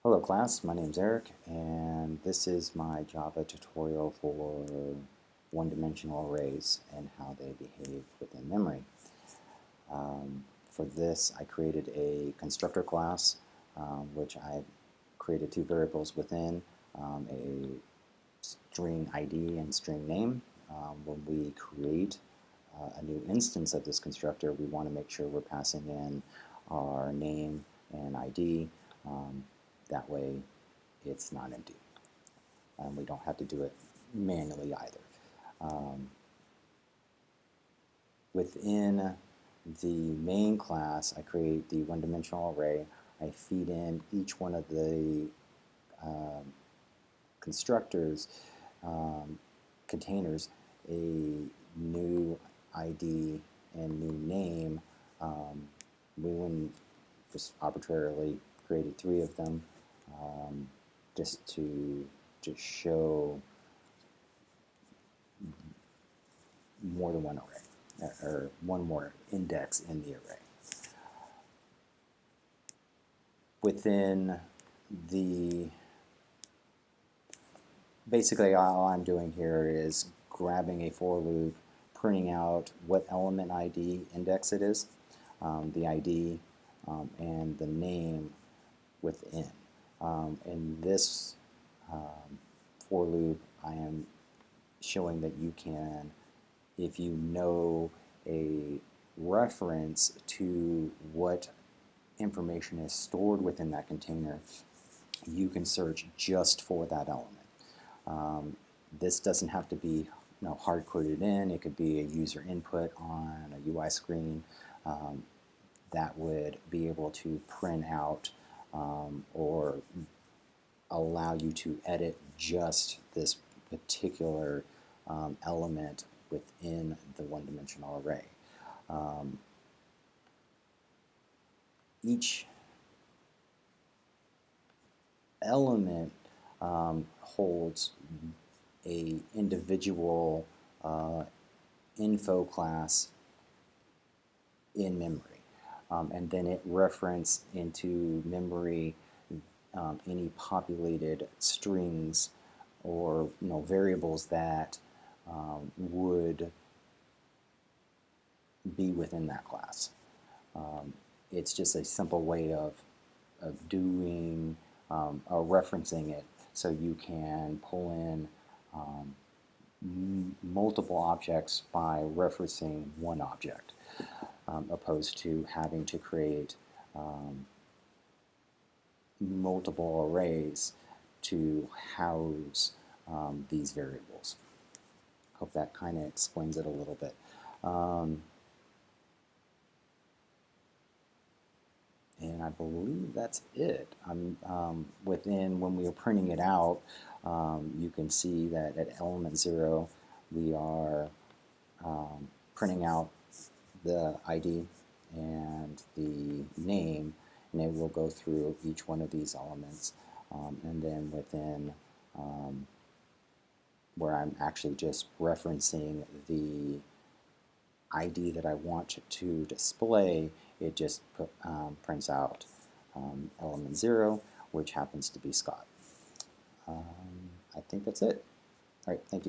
Hello class, my name is Eric and this is my Java tutorial for one-dimensional arrays and how they behave within memory. For this I created a constructor class which I created two variables within, a string ID and string name. When we create a new instance of this constructor, we want to make sure we're passing in our name and ID. That way it's not empty. We don't have to do it manually either. Within the main class, I create the one-dimensional array. I feed in each one of the constructors, containers, a new ID and new name. We wouldn't just arbitrarily created three of them just to show more than one array, or one more index in the array. Within the, basically all I'm doing here is grabbing a for loop, printing out what element ID index it is, the ID, and the name within. In this for loop, I am showing that you can, if you know a reference to what information is stored within that container, you can search just for that element. This doesn't have to be hard-coded in. It could be a user input on a UI screen that would be able to print out or allow you to edit just this particular element within the one-dimensional array. Each element holds a individual info class in memory, and then it references into memory any populated strings or variables that would be within that class. It's just a simple way of doing or referencing it, so you can pull in multiple objects by referencing one object, opposed to having to create multiple arrays to house these variables. Hope that kind of explains it a little bit. And I believe that's it. When we are printing it out, you can see that at element 0 we are printing out the ID and the name, and it will go through each one of these elements. And then within where I'm actually just referencing the ID that I want to display, it just prints out element 0, which happens to be Scott. I think that's it. All right, thank you.